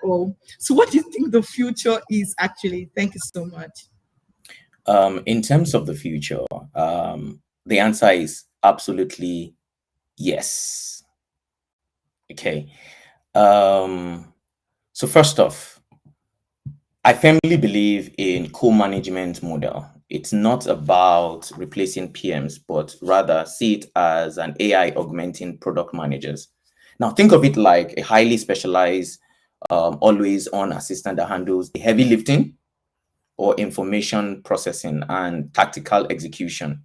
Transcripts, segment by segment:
all. So what do you think the future is actually? Thank you so much. In terms of the future, the answer is absolutely yes. Okay. Um, so first off, I firmly believe in co-management model. It's not about replacing PMs, but rather see it as an AI augmenting product managers. Now think of it like a highly specialized, always on assistant that handles the heavy lifting or information processing and tactical execution,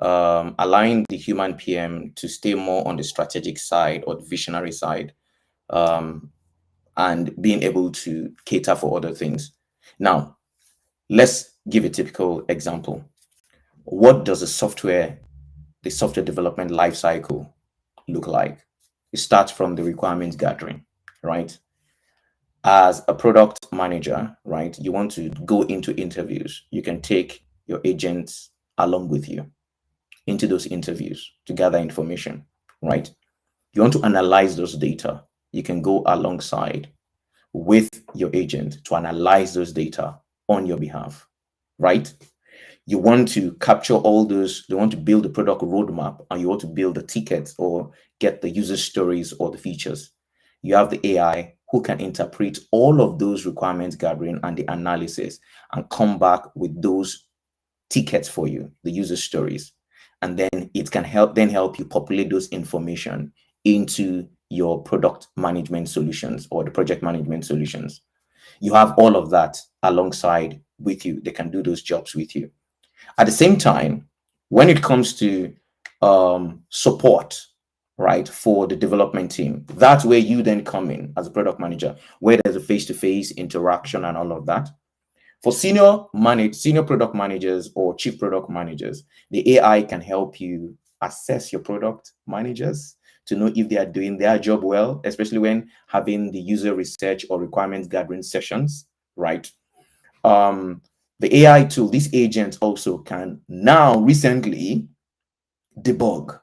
allowing the human PM to stay more on the strategic side or the visionary side, um, and being able to cater for other things. Now, let's give a typical example. What does the software development lifecycle look like? It starts from the requirements gathering, right? As a product manager, right, you want to go into interviews. You can take your agents along with you into those interviews to gather information, right? You want to analyze those data. You can go alongside with your agent to analyze those data on your behalf, right? You want to capture all those, you want to build a product roadmap, and you want to build the tickets or get the user stories or the features. You have the AI who can interpret all of those requirements gathering and the analysis and come back with those tickets for you, the user stories. And then it can help you populate those information into your product management solutions or the project management solutions. You have all of that alongside with you. They can do those jobs with you. At the same time, when it comes to support, right, for the development team, that's where you then come in as a product manager, where there's a face-to-face interaction and all of that. For senior product managers or chief product managers, the AI can help you assess your product managers to know if they are doing their job well, especially when having the user research or requirements gathering sessions, right? Um, the AI tool, these agents also can now recently debug.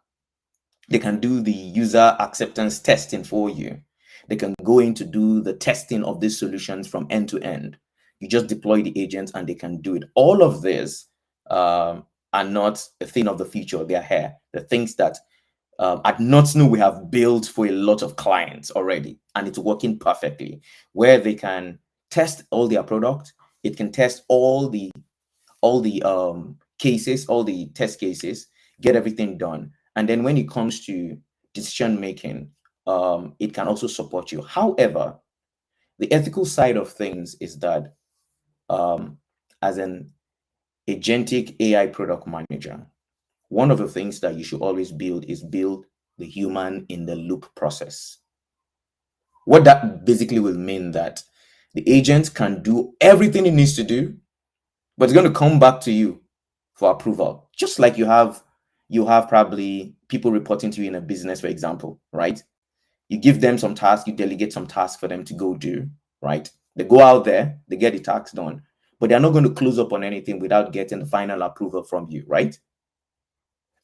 They can do the user acceptance testing for you. They can go in to do the testing of these solutions from end to end. You just deploy the agents and they can do it. All of this are not a thing of the future. They are here. The things that at Notsnu we have built for a lot of clients already, and it's working perfectly. Where they can test all their product, it can test all the cases, all the test cases, get everything done. And then when it comes to decision making, it can also support you. However, the ethical side of things is that um, as an agentic AI product manager, one of the things that you should always build is build the human in the loop process. What that basically will mean that the agent can do everything it needs to do, but it's going to come back to you for approval. Just like you have probably people reporting to you in a business, for example, right? You give them some tasks, you delegate some tasks for them to go do, right? They go out there, they get the tasks done, but they're not going to close up on anything without getting the final approval from you, right?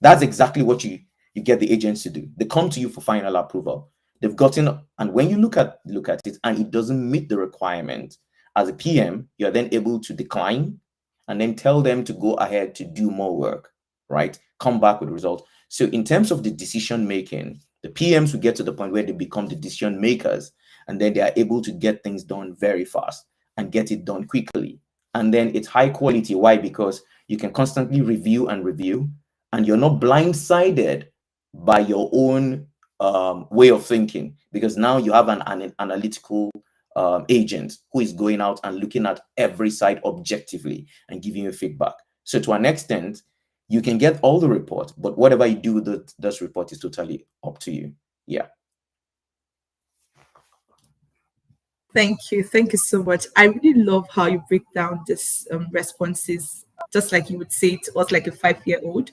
That's exactly what you get the agents to do. They come to you for final approval. They've gotten, and when you look at it and it doesn't meet the requirement, as a PM, you're then able to decline and then tell them to go ahead to do more work, right? Come back with results. So in terms of the decision making, the PMs will get to the point where they become the decision makers, and then they are able to get things done very fast and get it done quickly. And then it's high quality. Why? Because you can constantly review and review, and you're not blindsided by your own way of thinking, because now you have an analytical agent who is going out and looking at every side objectively and giving you feedback. So to an extent, you can get all the report, but whatever you do with this report is totally up to you. Yeah. Thank you. Thank you so much. I really love how you break down this responses, just like you would say it was like a 5-year-old.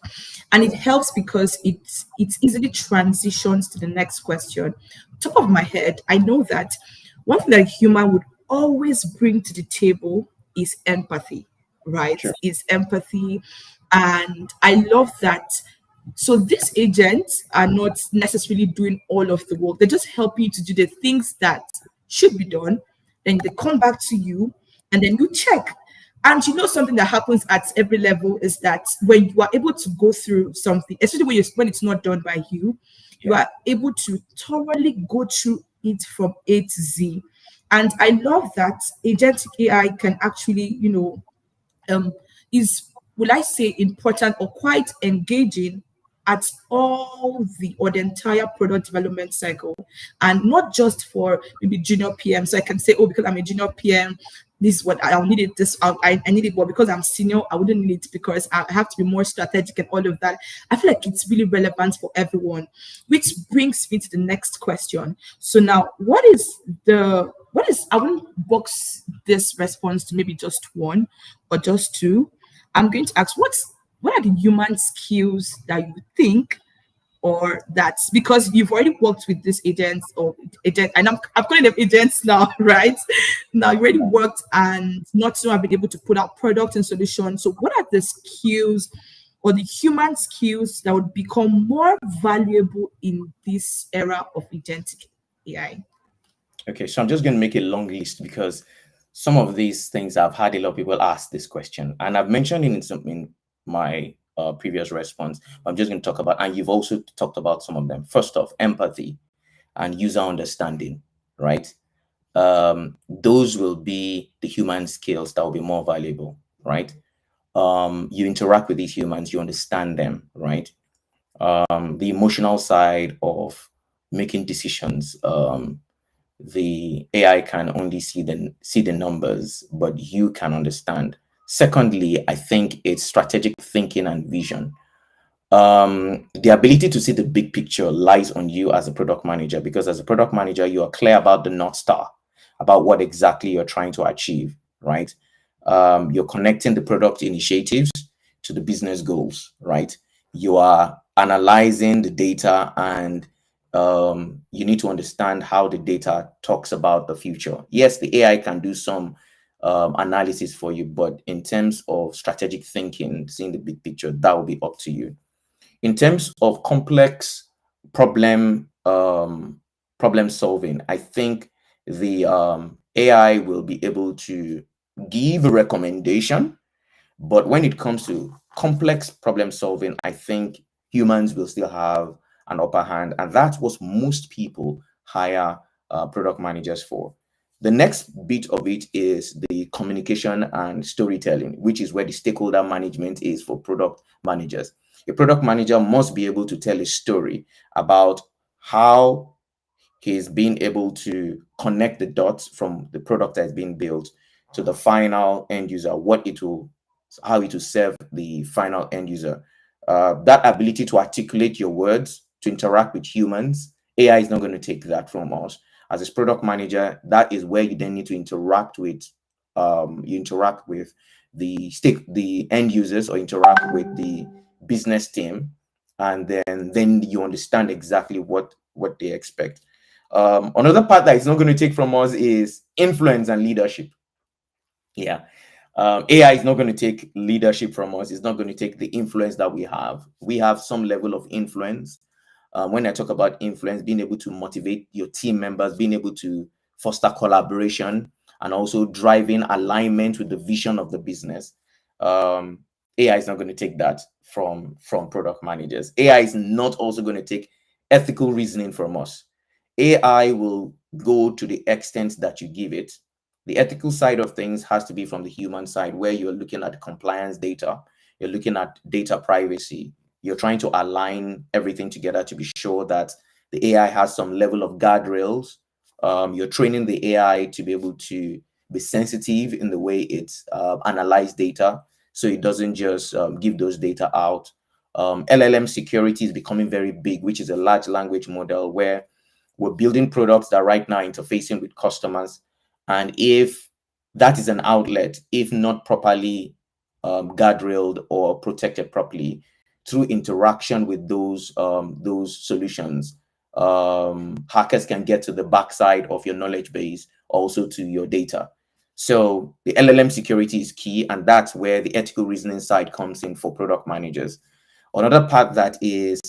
And it helps because it easily transitions to the next question. Top of my head, I know that one thing that a human would always bring to the table is empathy, right? Sure. Is empathy. And I love that. So these agents are not necessarily doing all of the work. They just help you to do the things that should be done. Then they come back to you, and then you check. And something that happens at every level is that when you are able to go through something, especially when it's not done by you, you Yeah. are able to thoroughly go through it from A to Z. And I love that agentic AI can actually, um, is, will I say, important or quite engaging at all the entire product development cycle, and not just for maybe junior PM. So I can say, oh, because I'm a junior PM, this is what I'll need it. I need it, but because I'm senior, I wouldn't need it because I have to be more strategic and all of that. I feel like it's really relevant for everyone, which brings me to the next question. So now, what is I won't box this response to maybe just one or just two. I'm going to ask what are the human skills that you think, or that's because you've already worked with these agents or agent, and I'm calling them agents now, right? Now you already worked and not so have been able to put out products and solutions. So what are the skills or the human skills that would become more valuable in this era of agentic AI? Okay, so I'm just going to make a long list because some of these things I've had a lot of people ask this question, and I've mentioned it in my previous response. I'm just going to talk about, and you've also talked about some of them. First off, empathy and user understanding, right? Those will be the human skills that will be more valuable, right? You interact with these humans, you understand them, right? The emotional side of making decisions. The AI can only see the numbers, but you can understand. Secondly, I think it's strategic thinking and vision. The ability to see the big picture lies on you as a product manager, because as a product manager, you are clear about the North Star, about what exactly you're trying to achieve, right? You're connecting the product initiatives to the business goals, right? You are analyzing the data, and you need to understand how the data talks about the future. Yes, the AI can do some analysis for you, but in terms of strategic thinking, seeing the big picture, that will be up to you. In terms of complex problem solving, I think the AI will be able to give a recommendation, but when it comes to complex problem solving, I think humans will still have an upper hand, and that's what most people hire product managers for. The next bit of it is the communication and storytelling, which is where the stakeholder management is for product managers. A product manager must be able to tell a story about how he's being able to connect the dots from the product that's being built to the final end user, how it will serve the final end user. That ability to articulate your words, to interact with humans, AI is not going to take that from us. As a product manager, that is where you then need to interact with the end users, or interact with the business team, and then you understand exactly what they expect. Another part that it's not going to take from us is influence and leadership. Yeah. AI is not going to take leadership from us. It's not going to take the influence that we have. We have some level of influence. When I talk about influence, being able to motivate your team members, being able to foster collaboration, and also driving alignment with the vision of the business. AI is not going to take that from product managers. AI is not also going to take ethical reasoning from us. AI will go to the extent that you give it. The ethical side of things has to be from the human side, where you're looking at compliance data, you're looking at data privacy, you're trying to align everything together to be sure that the AI has some level of guardrails. You're training the AI to be able to be sensitive in the way it analyze data, so it doesn't just give those data out. LLM security is becoming very big, which is a large language model where we're building products that right now are interfacing with customers. And if that is an outlet, if not properly guardrailed or protected properly through interaction with those solutions, hackers can get to the backside of your knowledge base, also to your data. So the LLM security is key, and that's where the ethical reasoning side comes in for product managers. Another part that is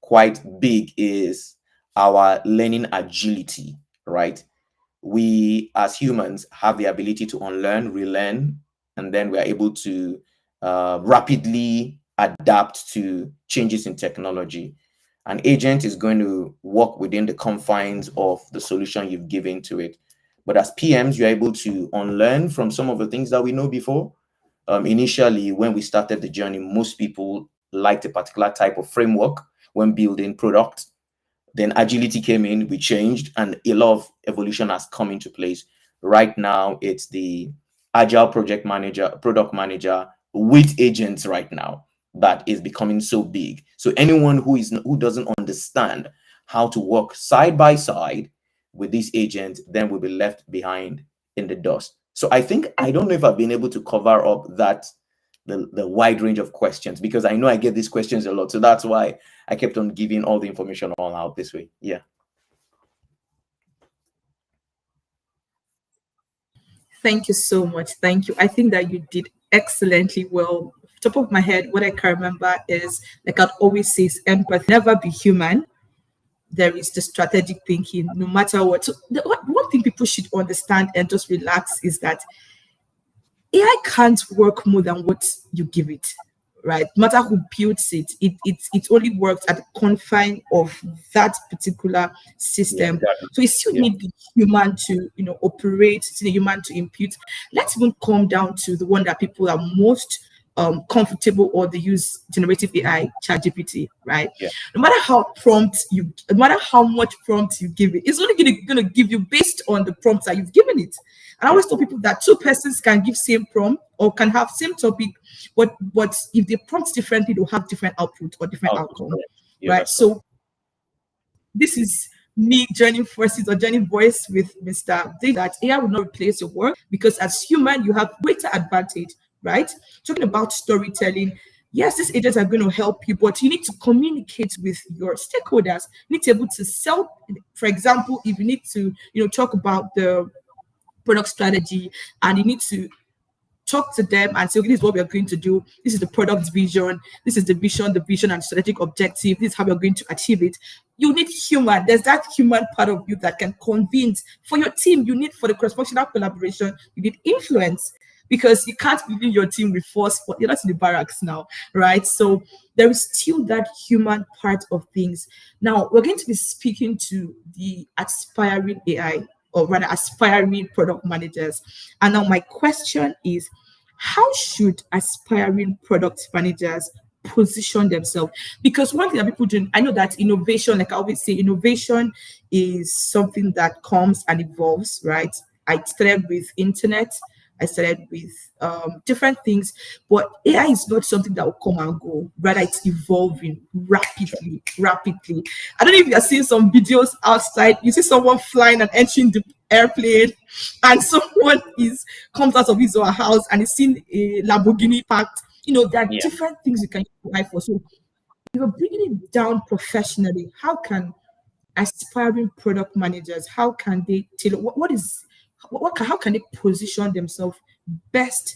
quite big is our learning agility, right? we as humans have the ability to unlearn, relearn, and then we are able to rapidly adapt to changes in technology. An agent is going to work within the confines of the solution you've given to it. But as PMs, you're able to unlearn from some of the things that we know before. Initially, when we started the journey, most people liked a particular type of framework when building products. Then agility came in, we changed, and a lot of evolution has come into place. Right now, it's the agile project manager, product manager with agents right now that is becoming so big. So anyone who doesn't understand how to work side by side with this agent, then will be left behind in the dust. So I think I don't know if I've been able to cover up that the wide range of questions, because I know I get these questions a lot. So that's why I kept on giving all the information all out this way. Yeah. Thank you so much. Thank you. I think that you did excellently well. Top of my head, what I can remember is, like I'd always say, is empathy. Never be human. There is the strategic thinking, no matter what. So one thing people should understand and just relax is that AI can't work more than what you give it, right? No matter who builds it, it only works at the confine of that particular Yeah, system. exactly. So it still Yeah. need the human to, operate, still the human to impute. Let's even come down to the one that people are most comfortable, or they use generative AI, ChatGPT, right? Yeah. No matter how much prompt you give it, it's only gonna give you based on the prompts that you've given it. And I Yeah. always tell people that two persons can give same prompt or can have same topic, but if they prompt differently, they'll have different output or different Output, outcome, correct. Yeah, right? that's correct. So this is me joining forces or joining voice with Mr. Dave that AI will not replace your work, because as human you have greater advantage, right? Talking about storytelling, yes, these agents are going to help you, but you need to communicate with your stakeholders. You need to be able to sell. For example, if you need to, talk about the product strategy, and you need to talk to them and say, okay, this is what we are going to do. This is the product vision. This is the vision and strategic objective. This is how we're going to achieve it. You need human. There's that human part of you that can convince. For your team, you need, for the cross-functional collaboration, you need influence, because you can't be in your team with force. You're not in the barracks now, right? So there is still that human part of things. Now we're going to be speaking to the aspiring AI, or rather aspiring product managers. And now my question is, how should aspiring product managers position themselves? Because one thing that people do, I know that innovation, like I always say, innovation is something that comes and evolves, right? I started with internet, I started with different things, but AI is not something that will come and go. Rather, it's evolving rapidly, rapidly. I don't know if you're seeing some videos outside. You see someone flying and entering the airplane, and someone is comes out of his or her house and is seeing a Lamborghini parked. There are Yeah. different things you can apply for. So you're bringing it down professionally. How can aspiring product managers, how can they tailor, how can they position themselves best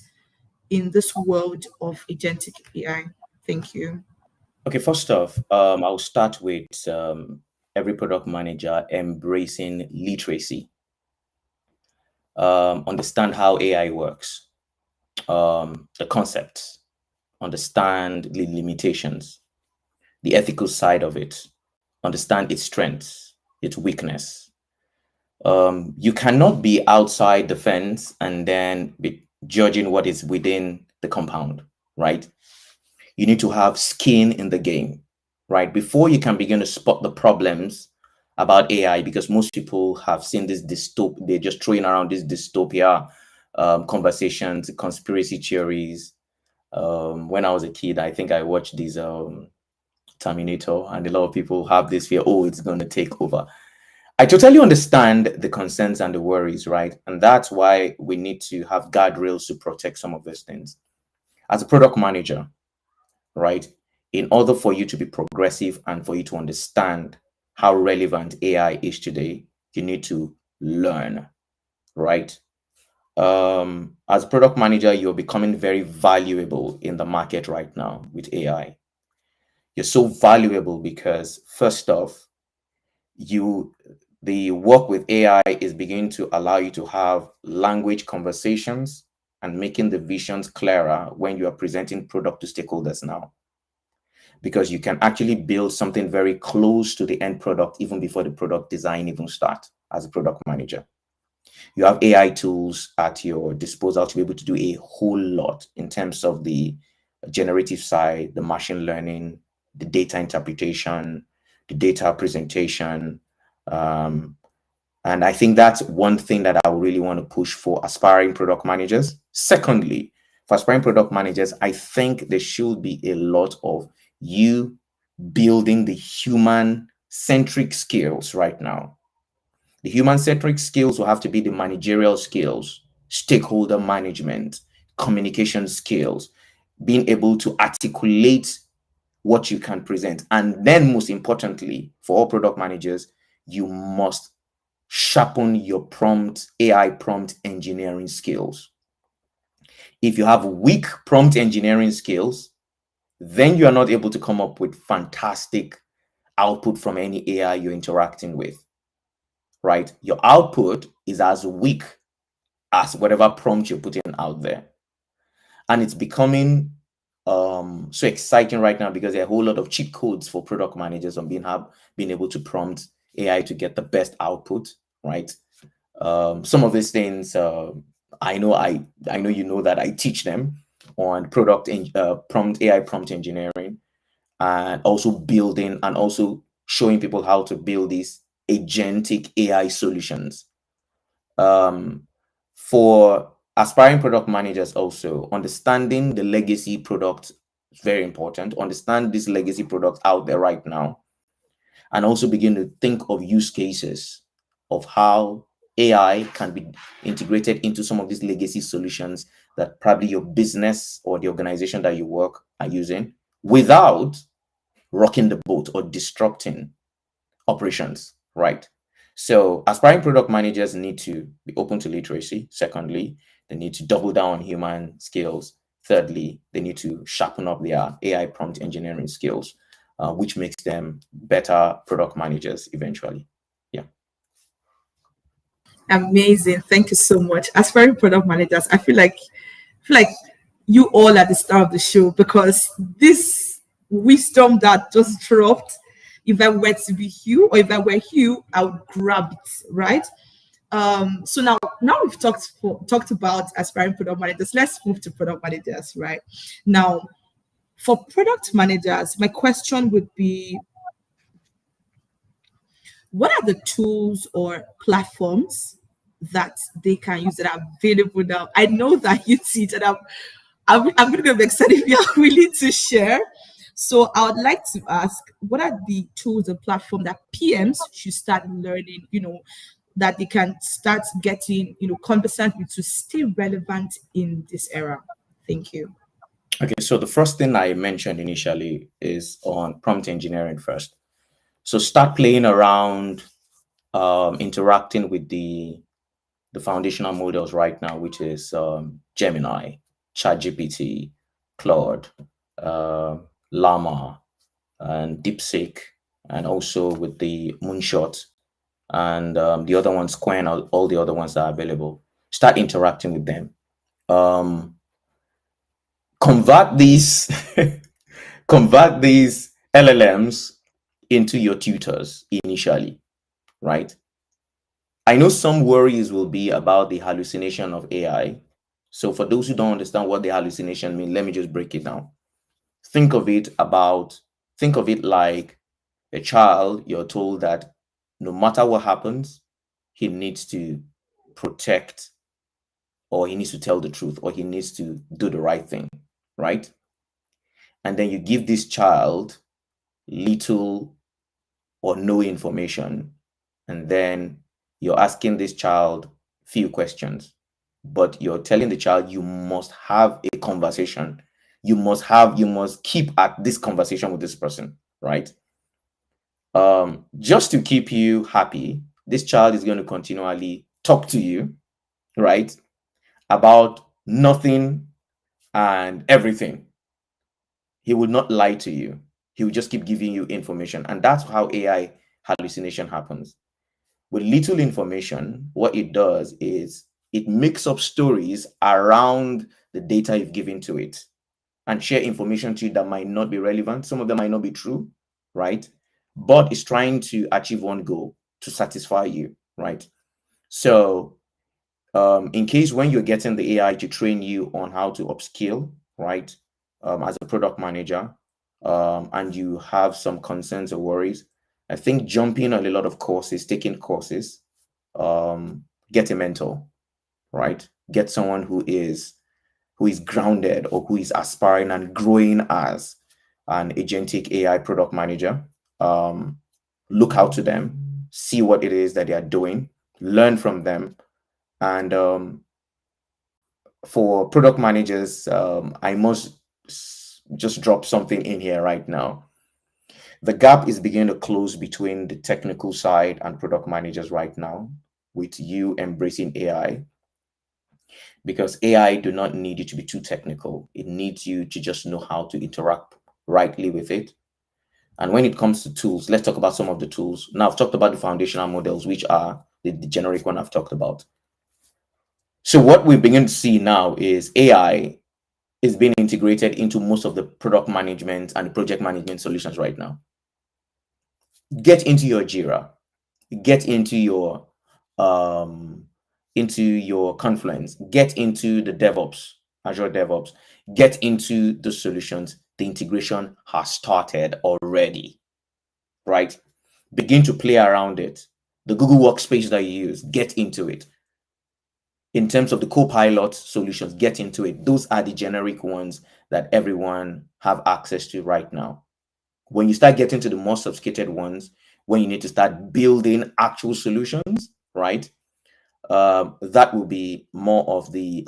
in this world of agentic AI? Thank you. Okay, first off, I'll start with every product manager embracing literacy, understand how AI works, the concepts, understand the limitations, the ethical side of it, understand its strengths, its weakness. You cannot be outside the fence and then be judging what is within the compound, right? You need to have skin in the game, right? Before you can begin to spot the problems about AI, because most people have seen this they're just throwing around this dystopia conversations, conspiracy theories. When I was a kid, I think I watched these Terminator, and a lot of people have this fear, oh, it's going to take over. I totally understand the concerns and the worries, right? And that's why we need to have guardrails to protect some of those things. As a product manager, right? In order for you to be progressive and for you to understand how relevant AI is today, you need to learn, right? As a product manager, you're becoming very valuable in the market right now with AI. You're so valuable because, first off, you The work with AI is beginning to allow you to have language conversations and making the visions clearer when you are presenting product to stakeholders now, because you can actually build something very close to the end product even before the product design even starts as a product manager. You have AI tools at your disposal to be able to do a whole lot in terms of the generative side, the machine learning, the data interpretation, the data presentation. Um, and I think that's one thing that I really want to push for aspiring product managers. Secondly, for aspiring product managers, I think there should be a lot of you building the human centric skills right now. The human centric skills will have to be the managerial skills, stakeholder management, communication skills, being able to articulate what you can present. And then, most importantly, for all product managers, you must sharpen your prompt, AI prompt engineering skills. If you have weak prompt engineering skills, then you are not able to come up with fantastic output from any AI you're interacting with, right? Your output is as weak as whatever prompt you're putting out there. And it's becoming so exciting right now because there are a whole lot of cheat codes for product managers on being able to prompt AI to get the best output, right? Some of these things I know you know that I teach them on prompt AI prompt engineering, and also building and also showing people how to build these agentic AI solutions. For aspiring product managers, also understanding the legacy product is very important. Understand this legacy product out there right now, and also begin to think of use cases of how AI can be integrated into some of these legacy solutions that probably your business or the organization that you work are using without rocking the boat or disrupting operations, right? So aspiring product managers need to be open to literacy. Secondly, they need to double down on human skills. Thirdly, they need to sharpen up their AI prompt engineering skills, which makes them better product managers eventually. Yeah. Amazing. Thank you so much. As for product managers, I feel like you all at the start of the show, because this wisdom that just dropped, if I were to be Hugh, or if I were Hugh, I would grab it, right? So now we've talked about aspiring product managers. Let's move to product managers, right? Now, for product managers, my question would be, what are the tools or platforms that they can use that are available now? I know that you teach, and I'm going to be excited if you're willing to share. So I would like to ask, what are the tools and platform that PMs should start learning, that they can start getting, conversant with to stay relevant in this era? Thank you. Okay, so the first thing I mentioned initially is on prompt engineering first. So start playing around, interacting with the foundational models right now, which is Gemini, ChatGPT, Claude, uh, Llama, and DeepSeek, and also with the Moonshot and the other ones, Quen, all the other ones that are available. Start interacting with them. Um, convert these convert these LLMs into your tutors initially, right? I know some worries will be about the hallucination of AI. So for those who don't understand what the hallucination means, let me just break it down. Think of it about think of it like a child. You're told that no matter what happens, he needs to protect, or he needs to tell the truth, or he needs to do the right thing, right? And then you give this child little or no information, and then you're asking this child few questions, but you're telling the child you must have a conversation, you must keep at this conversation with this person, right? Just to keep you happy, this child is going to continually talk to you, right, about nothing and everything. He will not lie to you. He will just keep giving you information, and that's how AI hallucination happens. With little information, what it does is it makes up stories around the data you've given to it and share information to you that might not be relevant. Some of them might not be true, right? But it's trying to achieve one goal to satisfy you, right? So, in case when you're getting the AI to train you on how to upskill, right, as a product manager, and you have some concerns or worries, I think jumping on a lot of courses, taking courses, get a mentor, right? Get someone who is grounded or who is aspiring and growing as an agentic AI product manager. Um, Look out to them, see what it is that they are doing, learn from them. And for product managers, I must just drop something in here right now. The gap is beginning to close between the technical side and product managers right now, with you embracing AI, because AI do not need you to be too technical. It needs you to just know how to interact rightly with it. And when it comes to tools, let's talk about some of the tools. Now, I've talked about the foundational models, which are the generic one I've talked about. So what we begin to see now is AI is being integrated into most of the product management and project management solutions right now. Get into your Jira, get into your Confluence, get into the DevOps, Azure DevOps, get into the solutions. The integration has started already, right? Begin to play around it. The Google Workspace that you use, get into it. In terms of the Copilot solutions, get into it. Those are the generic ones that everyone have access to right now. When you start getting to the more sophisticated ones, when you need to start building actual solutions, right? That will be more of the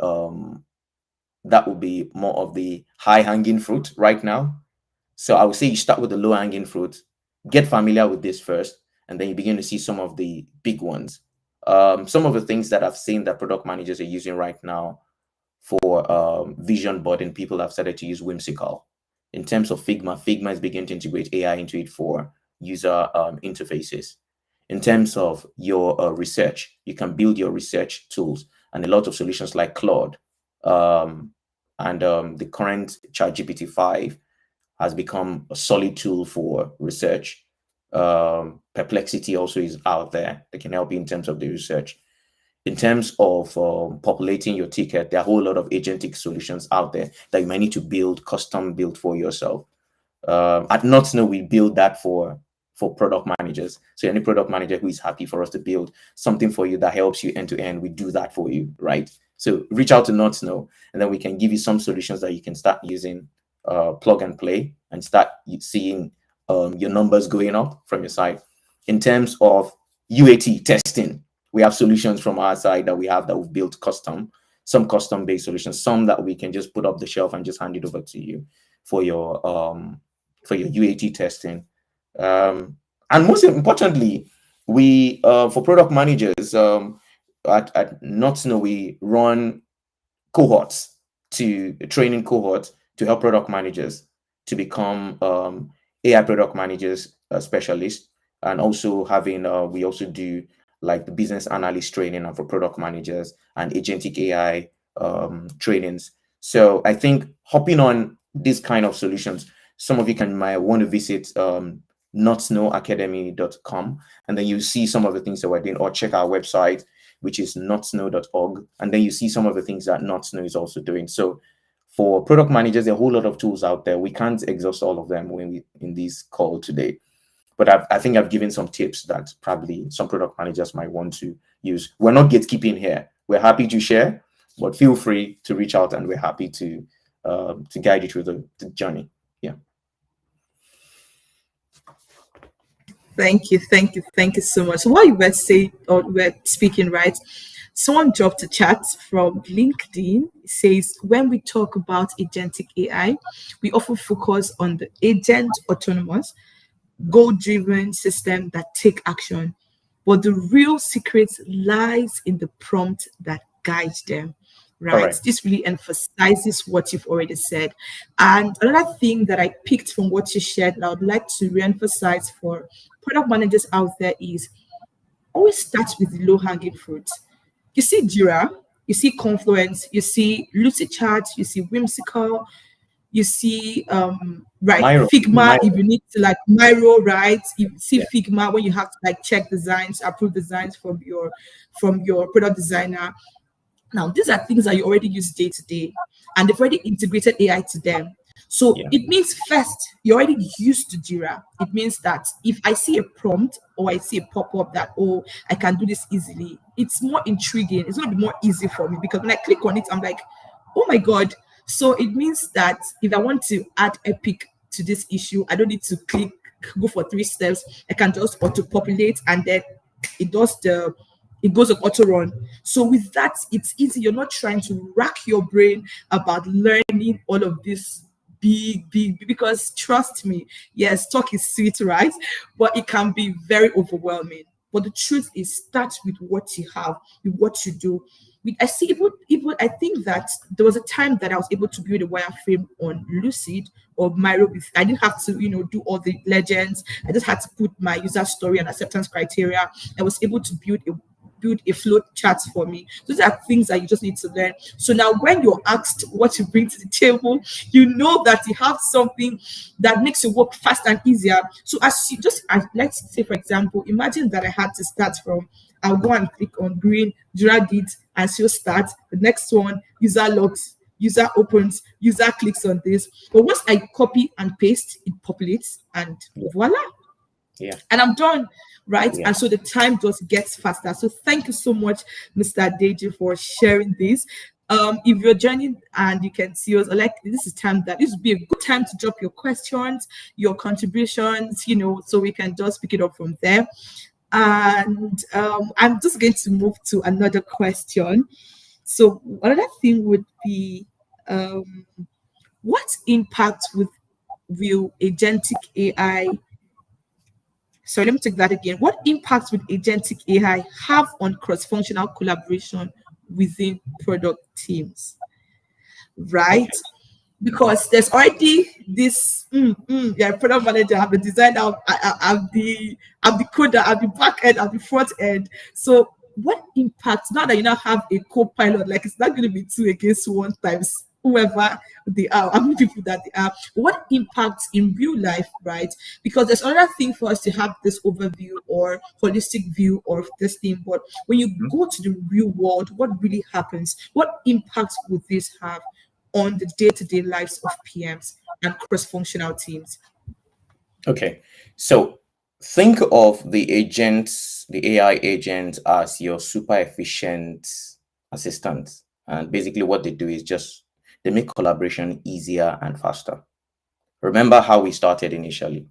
high hanging fruit right now. So I would say you start with the low hanging fruit, get familiar with this first, and then you begin to see some of the big ones. Some of the things that I've seen that product managers are using right now for vision boarding, people have started to use Whimsical. In terms of Figma, Figma is beginning to integrate AI into it for user interfaces. In terms of your research, you can build your research tools, and a lot of solutions like Claude, and the current ChatGPT 5 has become a solid tool for research. Perplexity also is out there that can help you in terms of the research. In terms of populating your ticket, there are a whole lot of agentic solutions out there that you might need to build, custom build for yourself. At Notsnow, we build that for product managers. So any product manager who is happy for us to build something for you that helps you end to end, we do that for you, right? So reach out to Notsnow, and then we can give you some solutions that you can start using, plug and play, and start seeing your numbers going up from your side. In terms of UAT testing, we have solutions from our side that we've built custom, some custom based solutions, some that we can just put up the shelf and just hand it over to you for your UAT testing. And most importantly, we for product managers, at Notsnow, we run cohorts to training cohorts to help product managers to become AI product managers specialists, and also having we also do like the business analyst training and for product managers and agentic AI trainings. So I think hopping on this kind of solutions, some of you might want to visit notsnowacademy.com, and then you see some of the things that we're doing, or check our website, which is notsnow.org, and then you see some of the things that Notsnow is also doing. So for product managers, there are a whole lot of tools out there. We can't exhaust all of them when we in this call today, but I think I've given some tips that probably some product managers might want to use. We're not gatekeeping here. We're happy to share, but feel free to reach out, and we're happy to guide you through the journey. Yeah. Thank you so much. So while you were saying or were speaking, right? Someone dropped a chat from LinkedIn. It says, when we talk about agentic AI, we often focus on the agent autonomous, goal-driven system that take action. But the real secret lies in the prompt that guides them. Right. Correct. This really emphasizes what you've already said. And another thing that I picked from what you shared that I would like to reemphasize for product managers out there is always start with the low hanging fruit. You see Jira, you see Confluence, you see Lucid Chat, you see Whimsical, you see right Myro, Figma if you need to like Miro, right? You see yeah, Figma when you have to like check designs, approve designs from your product designer. Now, these are things that you already use day to day, and they've already integrated AI to them. So yeah, it means first, you're already used to Jira. It means that if I see a prompt or I see a pop up that, oh, I can do this easily, it's more intriguing. It's going to be more easy for me because when I click on it, I'm like, oh my God. So it means that if I want to add Epic to this issue, I don't need to click, go for 3 steps. I can just auto populate and then it does the it goes on auto run. So with that, it's easy. You're not trying to rack your brain about learning all of this because trust me, yes, talk is sweet, right? But it can be very overwhelming. But the truth is, start with what you have, with what you do. I see even I think that there was a time that I was able to build a wireframe on Lucid or Miro. I didn't have to, do all the legends. I just had to put my user story and acceptance criteria. I was able to build a flow chart for me. Those are things that you just need to learn. So now when you're asked what you bring to the table, you know that you have something that makes your work faster and easier. So let's say, for example, imagine that I had to start from, I'll go and click on green, drag it, and she'll start. The next one, user logs, user opens, user clicks on this. But once I copy and paste, it populates and yeah, voila, yeah, and I'm done, right? yeah. And so the time just gets faster. So thank you so much, Mr. Deji, for sharing this. If you're joining and you can see us, like this would be a good time to drop your questions, your contributions, so we can just pick it up from there. And I'm just going to move to another question. So another thing would be, um, what impact will agentic AI so let me take that again. What impact would agentic AI have on cross-functional collaboration within product teams? Okay, Right? Because there's already this yeah, product manager, I'm the designer, I'm the coder, I'm the back end, I'm the front end. So what impact now that you now have a co-pilot, like it's not going to be two against one times whoever they are, how many people that they are, what impact in real life, right? Because there's another thing for us to have this overview or holistic view of this thing, but when you mhm. go to the real world, what really happens? What impact would this have on the day-to-day lives of PMs and cross-functional teams? Okay. So think of the agents, the AI agents, as your super efficient assistant. And basically what they do is just they make collaboration easier and faster. Remember how we started initially.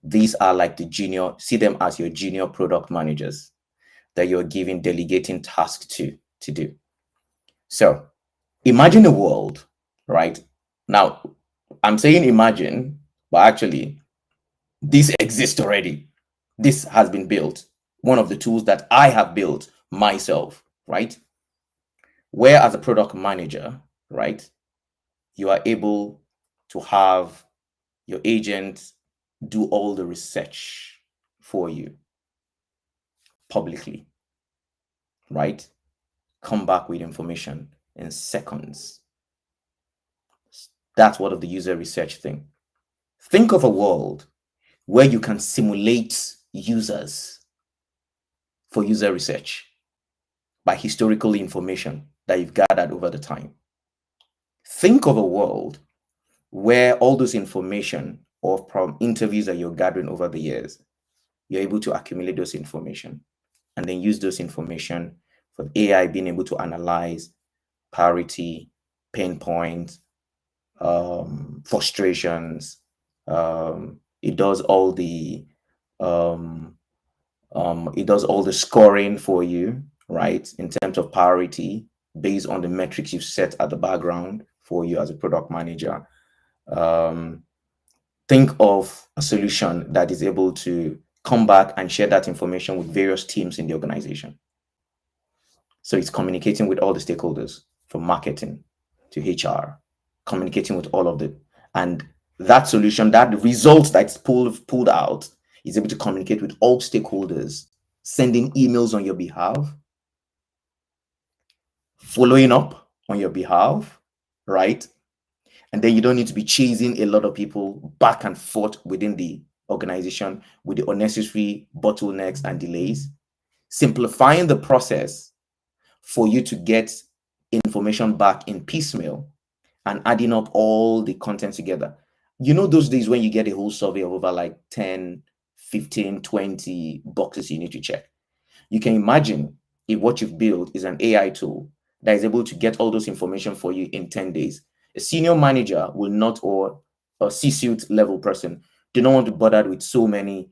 These are like the junior, see them as your junior product managers that you're giving delegating tasks to do. So imagine a world, right? Now, I'm saying imagine, but actually this exists already. This has been built. One of the tools that I have built myself, right? Where as a product manager, right, you are able to have your agent do all the research for you publicly, right? Come back with information in seconds. That's what of the user research thing. Think of a world where you can simulate users for user research by historical information that you've gathered over the time. Think of a world where all this information or from interviews that you're gathering over the years, you're able to accumulate those information and then use those information for AI being able to analyze priority, pain points, frustrations. It does all the um, it does all the scoring for you, right? In terms of priority, based on the metrics you've set at the background for you as a product manager. Um, think of a solution that is able to come back and share that information with various teams in the organization. So it's communicating with all the stakeholders from marketing to HR, communicating with all of them. And that solution, that result that's pulled out is able to communicate with all stakeholders sending emails on your behalf, following up on your behalf, right? And then you don't need to be chasing a lot of people back and forth within the organization with the unnecessary bottlenecks and delays. Simplifying the process for you to get information back in piecemeal and adding up all the content together. You know, those days when you get a whole survey of over like 10, 15, 20 boxes you need to check. You can imagine if what you've built is an AI tool that is able to get all those information for you in 10 days. A senior manager will not, or a C-suite level person, do not want to bother with so many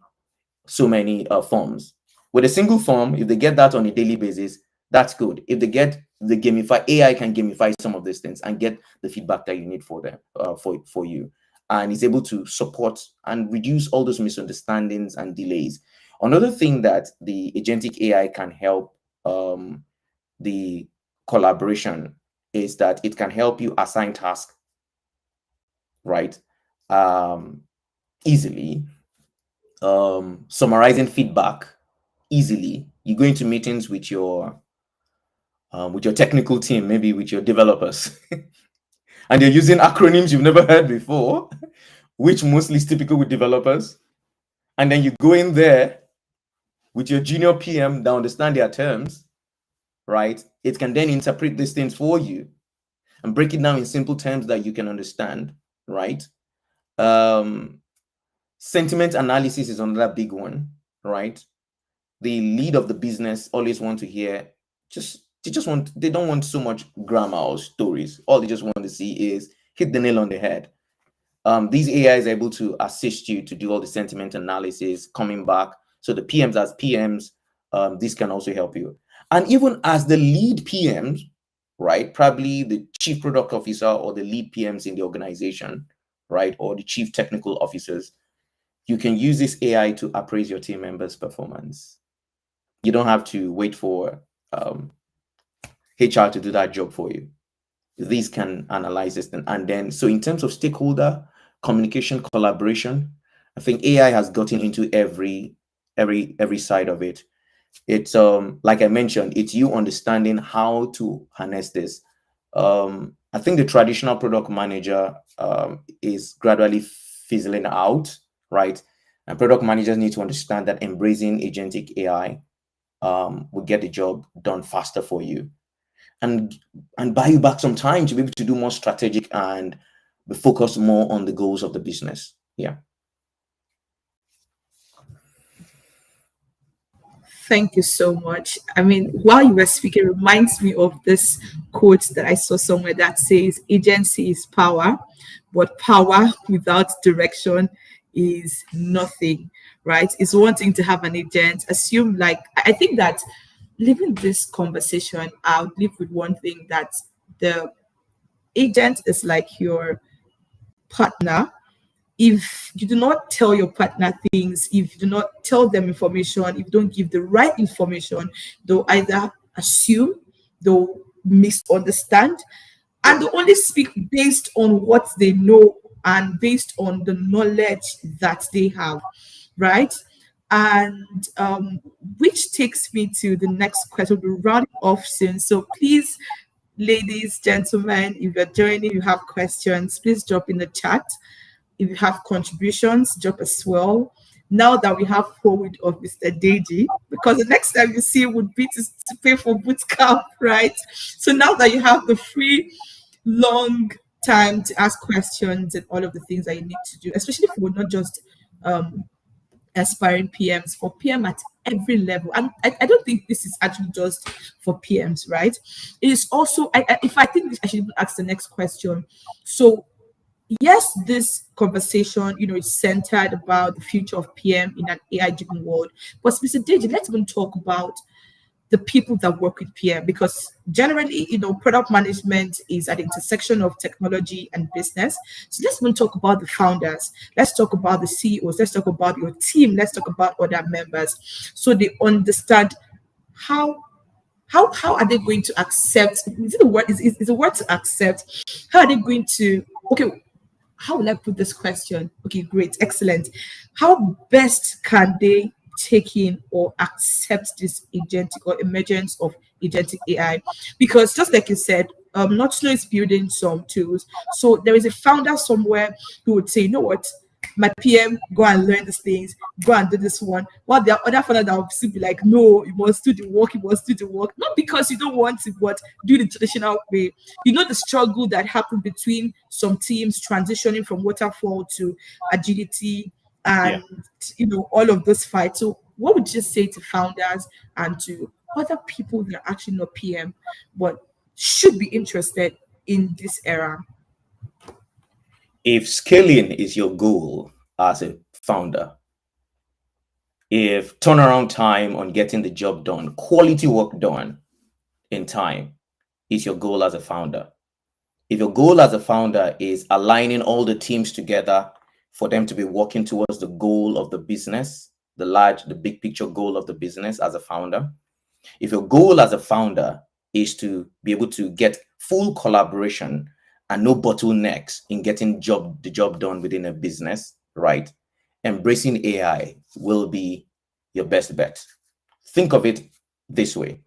forms. With a single form, if they get that on a daily basis, that's good. If they get the gamify, AI can gamify some of these things and get the feedback that you need for them, for you, and is able to support and reduce all those misunderstandings and delays. Another thing that the agentic AI can help the collaboration is that it can help you assign tasks, right? Easily, summarizing feedback easily. You go into meetings with your technical team, maybe with your developers, and they're using acronyms you've never heard before, which mostly is typical with developers. And then you go in there with your junior PM that understand their terms, right? It can then interpret these things for you and break it down in simple terms that you can understand, right? Sentiment analysis is another big one, right? The lead of the business always want to hear they don't want so much grammar or stories. All they just want to see is hit the nail on the head. These AI is able to assist you to do all the sentiment analysis coming back. So the PMs as PMs, this can also help you. And even as the lead PMs, right? Probably the chief product officer or the lead PMs in the organization, right? Or the chief technical officers, you can use this AI to appraise your team members' performance. You don't have to wait for HR to do that job for you. These can analyze this, and then so in terms of stakeholder communication, collaboration, I think AI has gotten into every side of it. It's like I mentioned, it's you understanding how to harness this. I think the traditional product manager is gradually fizzling out, right? And product managers need to understand that embracing agentic AI will get the job done faster for you, and buy you back some time to be able to do more strategic and be focused more on the goals of the business. Yeah. Thank you so much. I mean, while you were speaking, it reminds me of this quote that I saw somewhere that says, agency is power, but power without direction is nothing, right? It's one thing to have an agent. Assume, like, I think that leaving this conversation, I'll leave with one thing, that the agent is like your partner. If you do not tell your partner things, if you do not tell them information, if you don't give the right information, they'll either assume, they'll misunderstand, and they'll only speak based on what they know and based on the knowledge that they have, right? And which takes me to the next question. We'll round off soon. So please, ladies, gentlemen, if you're joining, you have questions, please drop in the chat. If you have contributions, drop as well. Now that we have hold of Mr. Deji, because the next time you see would be to pay for boot camp, right? So now that you have the free, long time to ask questions and all of the things that you need to do, especially for not just um, aspiring PMs, for PM at every level. And I don't think this is actually just for PMs, right? It is also, if I think I should even ask the next question. So yes, this conversation, is centered about the future of PM in an AI-driven world. But Mr. Deji, let's even talk about the people that work with PM, because generally, product management is at the intersection of technology and business. So let's even talk about the founders. Let's talk about the CEOs. Let's talk about your team. Let's talk about other members, so they understand how how are they going to accept? Is it the word? Is the word to accept? How are they going to? Okay, how will I put this question? Okay, great, excellent. How best can they take in or accept this agentic or emergence of agentic AI. Because just like you said, not slow is building some tools. So there is a founder somewhere who would say, you know what, my PM, go and learn these things, go and do this one. While there are other founders that will still be like, no, you must do the work, you must do the work. Not because you don't want to, but do the traditional way. You know the struggle that happened between some teams transitioning from waterfall to agility Yeah. and all of those fights. So what would you say to founders and to other people that are actually not PM but should be interested in this era? If scaling is your goal as a founder, if turnaround time on getting the job done, quality work done in time is your goal as a founder, if your goal as a founder is aligning all the teams together for them to be working towards the goal of the business, the big picture goal of the business as a founder, if your goal as a founder is to be able to get full collaboration and no bottlenecks in getting the job done within a business, right? Embracing AI will be your best bet. Think of it this way.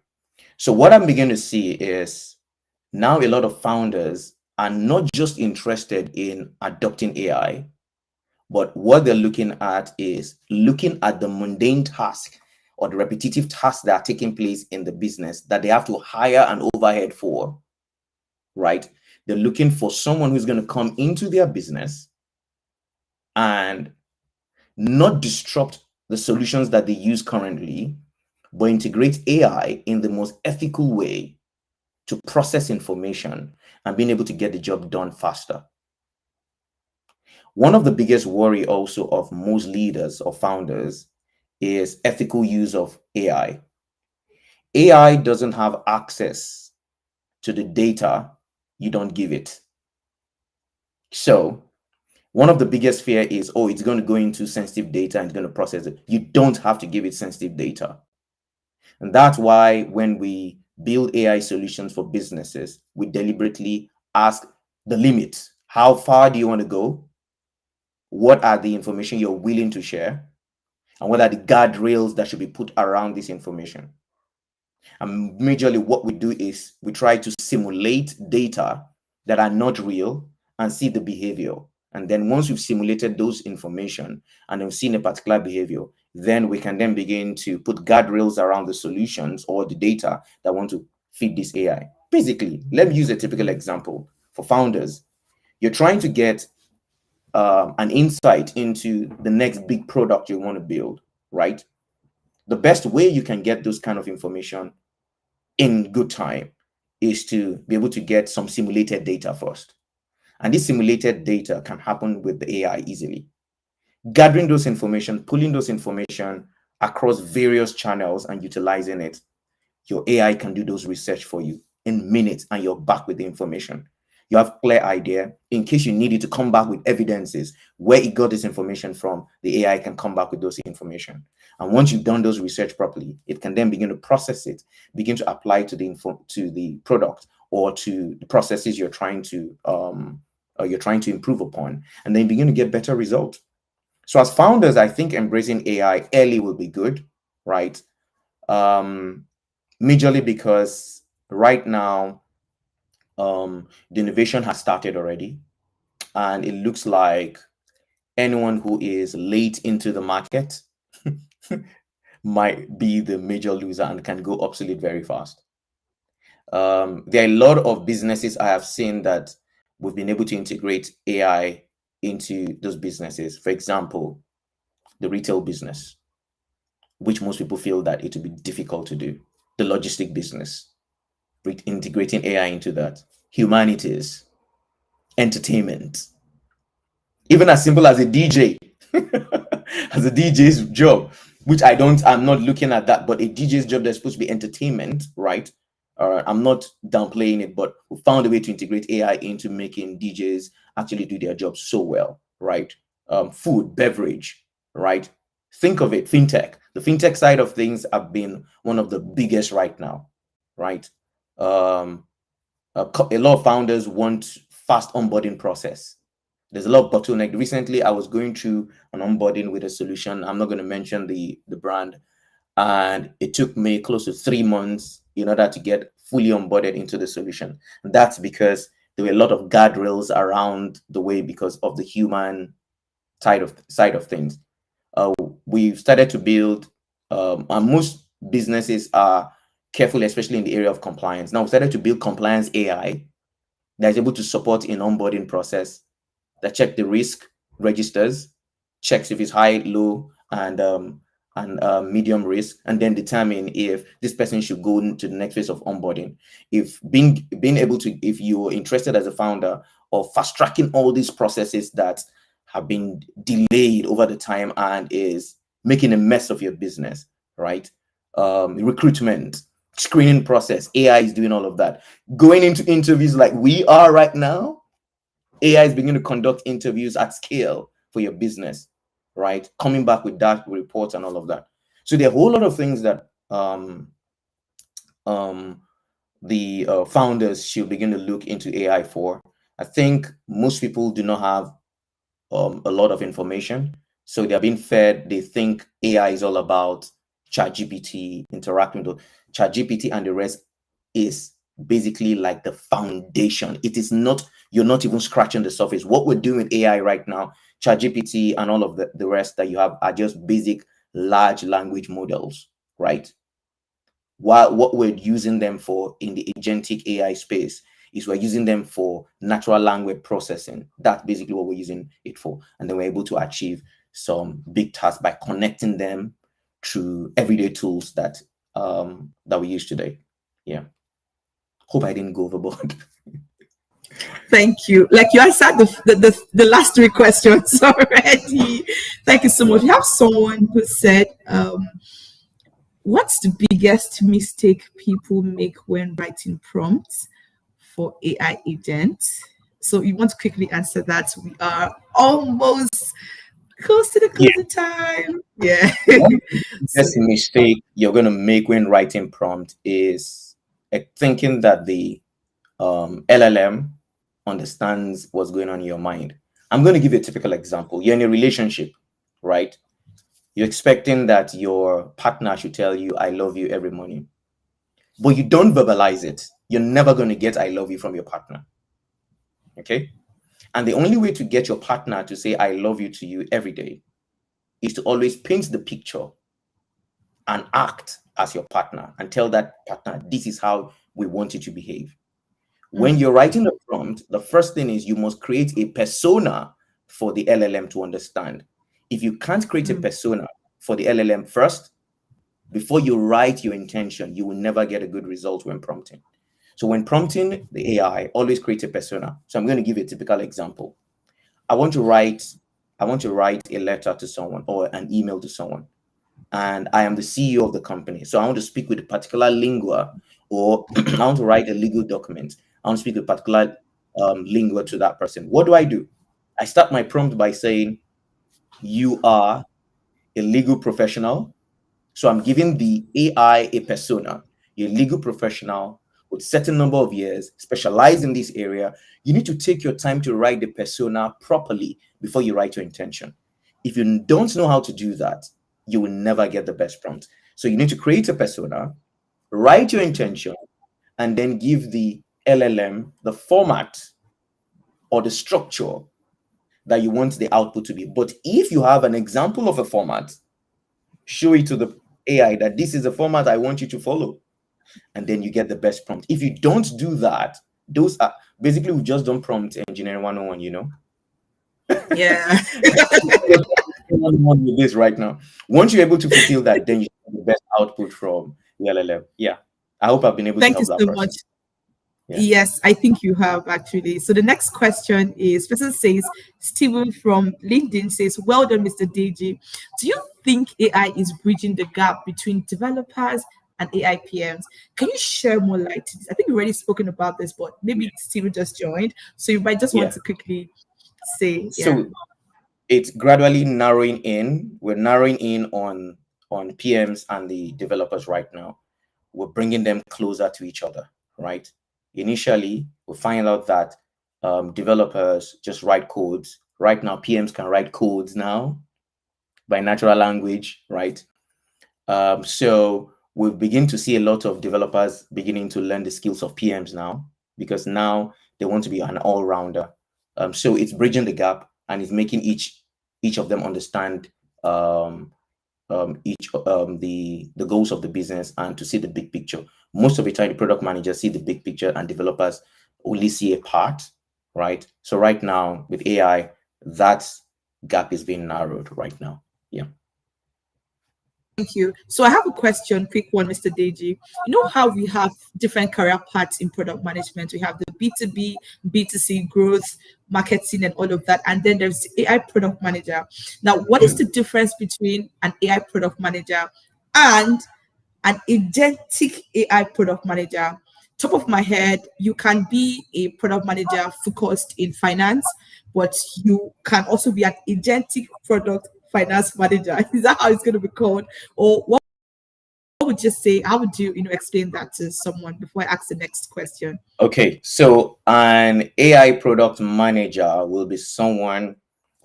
So what I'm beginning to see is now a lot of founders are not just interested in adopting AI, but what they're looking at is looking at the mundane task or the repetitive tasks that are taking place in the business that they have to hire an overhead for, right? They're looking for someone who's going to come into their business and not disrupt the solutions that they use currently, but integrate AI in the most ethical way to process information and being able to get the job done faster. One of the biggest worry also of most leaders or founders is ethical use of AI. AI doesn't have access to the data you don't give it. So one of the biggest fear is, oh, it's going to go into sensitive data and it's going to process it. You don't have to give it sensitive data. And that's why when we build AI solutions for businesses, we deliberately ask the limits. How far do you want to go? What are the information you're willing to share? And what are the guardrails that should be put around this information? And majorly what we do is we try to simulate data that are not real and see the behavior. And then once we've simulated those information and we've seen a particular behavior, then we can then begin to put guardrails around the solutions or the data that want to feed this AI. Basically, let me use a typical example for founders. You're trying to get an insight into the next big product you want to build, right? The best way you can get those kind of information in good time is to be able to get some simulated data first. And this simulated data can happen with the AI easily. Gathering those information, pulling those information across various channels and utilizing it, your AI can do those research for you in minutes and you're back with the information. You have clear idea. In case you needed to come back with evidences where it got this information from, the AI can come back with those information. And once you've done those research properly, it can then begin to process it, begin to apply to the product or to the processes you're trying to improve upon, and then begin to get better results. So as founders, I think embracing AI early will be good, right? Majorly because right now the innovation has started already, and it looks like anyone who is late into the market might be the major loser and can go obsolete very fast. There are a lot of businesses I have seen that we've been able to integrate AI into those businesses. For example, the retail business, which most people feel that it would be difficult to do. The logistic business, integrating AI into that. Humanities, entertainment, even as simple as a DJ, as a DJ's job, which I'm not looking at that, but a DJ's job that's supposed to be entertainment, right? I'm not downplaying it, but we found a way to integrate AI into making DJs actually do their job so well, right? Food, beverage, right? Think of it, fintech. The fintech side of things have been one of the biggest right now, right? A lot of founders want fast onboarding process. There's a lot of bottleneck. Recently, I was going through an onboarding with a solution. I'm not going to mention the brand, and it took me close to 3 months in order to get fully onboarded into the solution. And that's because there were a lot of guardrails around the way because of the human side of things. We've started to build, and most businesses are careful, especially in the area of compliance. Now we started to build compliance AI that is able to support in onboarding process, that check the risk registers, checks if it's high, low, and medium risk, and then determine if this person should go into the next phase of onboarding. If being able to, if you're interested as a founder of fast tracking all these processes that have been delayed over the time and is making a mess of your business, right? Recruitment, screening process, AI is doing all of that. Going into interviews like we are right now, AI is beginning to conduct interviews at scale for your business, right? Coming back with that reports and all of that. So there are a whole lot of things that the founders should begin to look into AI for. I think most people do not have a lot of information. So they're being fed, they think AI is all about ChatGPT, interacting with ChatGPT, and the rest is basically like the foundation. It is not, you're not even scratching the surface. What we're doing with AI right now, ChatGPT and all of the rest that you have are just basic large language models, right? While what we're using them for in the agentic AI space is we're using them for natural language processing. That's basically what we're using it for. And then we're able to achieve some big tasks by connecting them through everyday tools that we use today. Yeah. Hope I didn't go overboard. Thank you. Like you answered the last three questions already. Thank you so much. We have someone who said, what's the biggest mistake people make when writing prompts for AI agents? So you want to quickly answer that? We are almost close to the Yeah. closing time. Yeah. One So biggest mistake you're going to make when writing prompt is thinking that the LLM understands what's going on in your mind. I'm going to give you a typical example. You're in a relationship, right? You're expecting that your partner should tell you, I love you every morning, but you don't verbalize it. You're never going to get I love you from your partner. Okay. And the only way to get your partner to say I love you to you every day is to always paint the picture and act as your partner and tell that partner, this is how we want you to behave. When mm, you're writing a prompt, the first thing is you must create a persona for the LLM to understand. If you can't create a mm, persona for the LLM first, before you write your intention, you will never get a good result when prompting. So when prompting the AI, always create a persona. So I'm going to give you a typical example. I want to write, I want to write a letter to someone or an email to someone, and I am the CEO of the company. So I want to speak with a particular lingua, or I want to write a legal document. I want to speak with a particular lingua to that person. What do? I start my prompt by saying, you are a legal professional. So I'm giving the AI a persona. You're a legal professional with certain number of years, specialized in this area. You need to take your time to write the persona properly before you write your intention. If you don't know how to do that, you will never get the best prompt. So you need to create a persona, write your intention, and then give the LLM the format or the structure that you want the output to be. But if you have an example of a format, show it to the AI that this is the format I want you to follow, and then you get the best prompt. If you don't do that, those are basically, we just don't prompt engineering 101, you know. yeah. With this right now. Once you're able to fulfill that, then you get the best output from the LLM. Yeah. I hope I've been able to Thank you help that so much. person. Yeah. Yes, I think you have actually. So the next question is person says, Steven from LinkedIn says, well done, Mr. DG. Do you think AI is bridging the gap between developers and AI PMs? Can you share more light to this? I think you've already spoken about this, but maybe Steven just joined. So you might just want Yeah. to quickly say, yeah. So it's gradually narrowing in. We're narrowing in on PMs and the developers right now. We're bringing them closer to each other, right? Initially, we find out that developers just write codes. Right now, PMs can write codes now by natural language, right? So we begin to see a lot of developers beginning to learn the skills of PMs now, because now they want to be an all-rounder. So it's bridging the gap, and it's making each of them understand each the goals of the business and to see the big picture. Most of the time, the product managers see the big picture, and developers only see a part, right? So right now with AI, that gap is being narrowed right now. Yeah. Thank you. So I have a question, quick one, Mr. Deji. You know how we have different career paths in product management? We have the B2B, B2C growth, marketing, and all of that. And then there's the AI product manager. Now, what is the difference between an AI product manager and an agentic AI product manager? Top of my head, you can be a product manager focused in finance, but you can also be an agentic product finance manager. Is that how it's going to be called? Or what would you say? How would you, explain that to someone before I ask the next question? Okay, so an AI product manager will be someone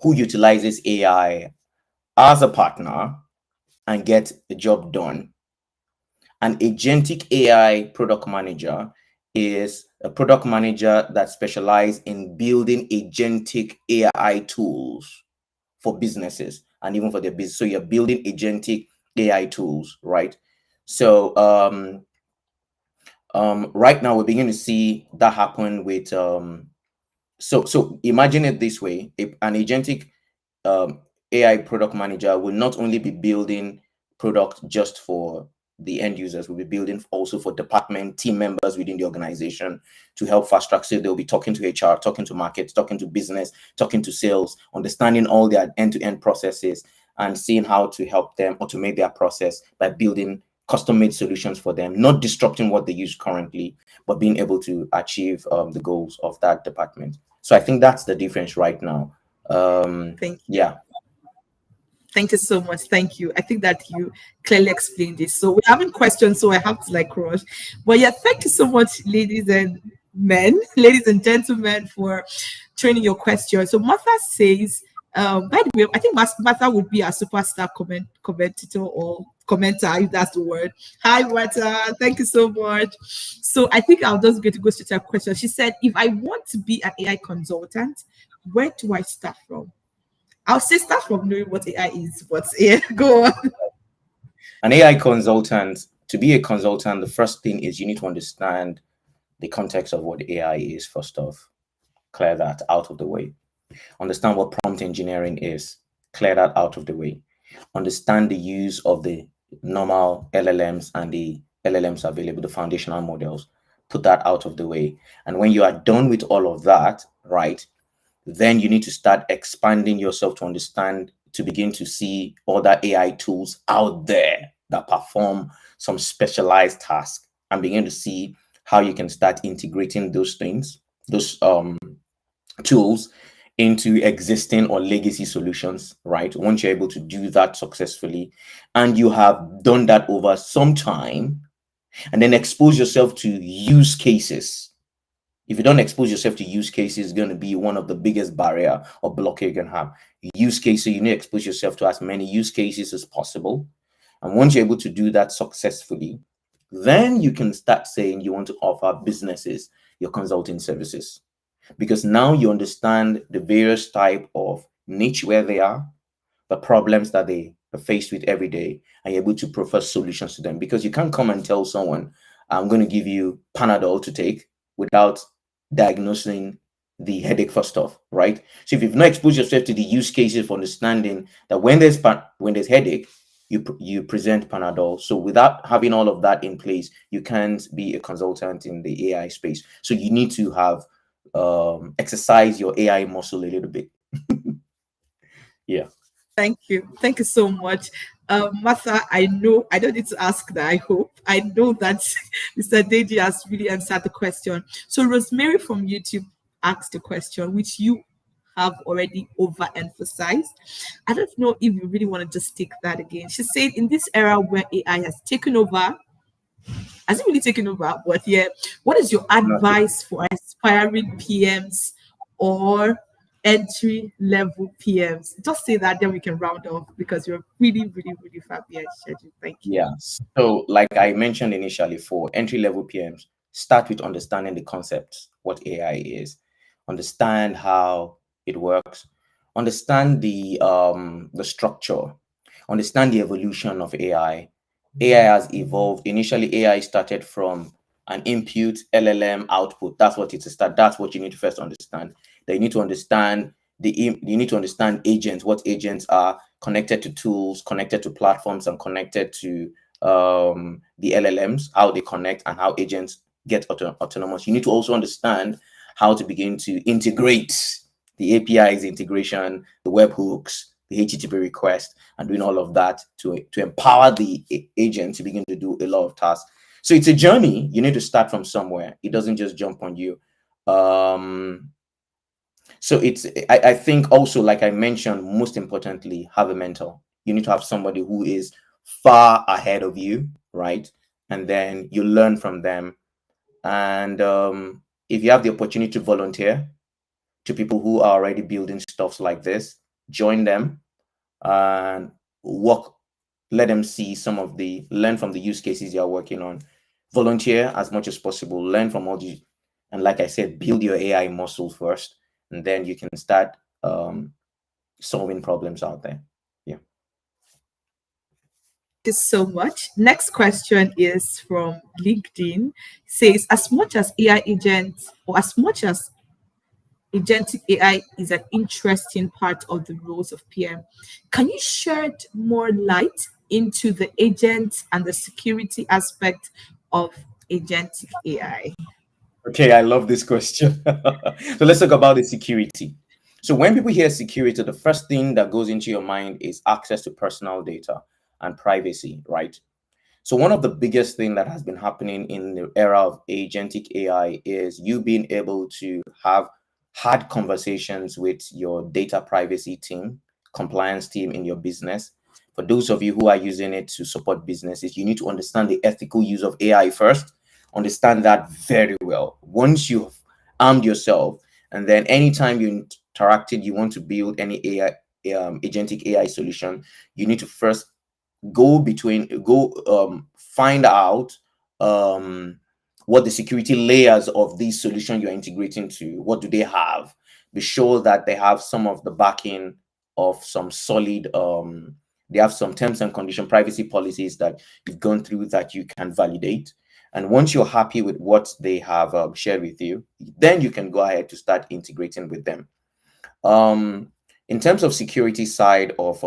who utilizes AI as a partner and get the job done. An agentic AI product manager is a product manager that specializes in building agentic AI tools for businesses and even for their business. So you're building agentic AI tools, right? So right now we're beginning to see that happen with so imagine it this way: an agentic um, AI product manager will not only be building product just for the end users, will be building also for department team members within the organization to help fast track. So they'll be talking to HR, talking to markets, talking to business, talking to sales, understanding all their end-to-end processes, and seeing how to help them automate their process by building custom-made solutions for them, not disrupting what they use currently, but being able to achieve the goals of that department. So I think that's the difference right now. Thank you. Yeah. Thank you so much. Thank you. I think that you clearly explained this. So we're having questions, so I have to like rush. But yeah, thank you so much, ladies and men, ladies and gentlemen, for training your questions. So Martha says, by the way, I think Martha would be a superstar commentator or commenter, if that's the word. Hi, Martha. Thank you so much. So I think I'll just get to go straight to her question. She said, if I want to be an AI consultant, where do I start from? I'll say start from knowing what AI is, but yeah, go on. An AI consultant, to be a consultant, the first thing is you need to understand the context of what AI is, first off. Clear that out of the way. Understand what prompt engineering is. Clear that out of the way. Understand the use of the normal LLMs and the LLMs available, the foundational models. Put that out of the way. And when you are done with all of that, right, then you need to start expanding yourself to understand, to begin to see other AI tools out there that perform some specialized tasks, and begin to see how you can start integrating those things, those tools into existing or legacy solutions, right? Once you're able to do that successfully and you have done that over some time, and then expose yourself to use cases. If you don't expose yourself to use cases, it's going to be one of the biggest barrier or blockade you can have. Use cases, you need to expose yourself to as many use cases as possible. And once you're able to do that successfully, then you can start saying you want to offer businesses your consulting services, because now you understand the various type of niche where they are, the problems that they are faced with every day, and you're able to provide solutions to them. Because you can't come and tell someone, I'm going to give you Panadol to take without diagnosing the headache first off, right? So if you've not exposed yourself to the use cases for understanding that when there's headache, you present Panadol. So without having all of that in place, you can't be a consultant in the AI space. So you need to have exercise your AI muscle a little bit. Yeah. Thank you. Thank you so much. Martha, I know I don't need to ask that, I hope. I know that Mr. Deji has really answered the question. So Rosemary from YouTube asked a question which you have already overemphasized. I don't know if you really want to just take that again. She said, in this era where AI has taken over, has it really taken over? But yeah, what is your Nothing. advice for aspiring PMs or entry level PMs? Just say that, then we can round off because you're really, really, really far behind schedule. Thank you. Yeah. So, like I mentioned initially, for entry level PMs, start with understanding the concepts, what AI is, understand how it works, understand the structure, understand the evolution of AI. AI has evolved. Initially, AI started from an input, LLM, output. That's what it's a start. That's what you need to first understand. Then you need to understand you need to understand agents, what agents are connected to tools, connected to platforms, and connected to the LLMs, how they connect and how agents get autonomous. You need to also understand how to begin to integrate the APIs integration, the webhooks, the HTTP request, and doing all of that to empower the agent to begin to do a lot of tasks. So it's a journey. You need to start from somewhere. It doesn't just jump on you. So I think also, like I mentioned, most importantly, have a mentor. You need to have somebody who is far ahead of you, right? And then you learn from them. And if you have the opportunity to volunteer to people who are already building stuffs like this, join them and work. Let them see learn from the use cases you're working on. Volunteer as much as possible, learn from all the, and like I said, build your AI muscle first, and then you can start solving problems out there. Yeah. Thank you so much. Next question is from LinkedIn. Says, as much as AI agents, or as much as agentic AI is an interesting part of the roles of PM, can you shed more light into the agent and the security aspect of agentic AI? Okay, I love this question. So let's talk about the security. So when people hear security, the first thing that goes into your mind is access to personal data and privacy, right? So one of the biggest thing that has been happening in the era of agentic AI is you being able to have hard conversations with your data privacy team, compliance team in your business. For those of you who are using it to support businesses, you need to understand the ethical use of AI first. Understand that very well. Once you've armed yourself, and then anytime you interacted, you want to build any AI agentic AI solution, you need to first go find out um what the security layers of these solution you're integrating to, what do they have. Be sure that they have some of the backing of some solid they have some terms and condition privacy policies that you've gone through that you can validate. And once you're happy with what they have shared with you, then you can go ahead to start integrating with them. um, in terms of security side of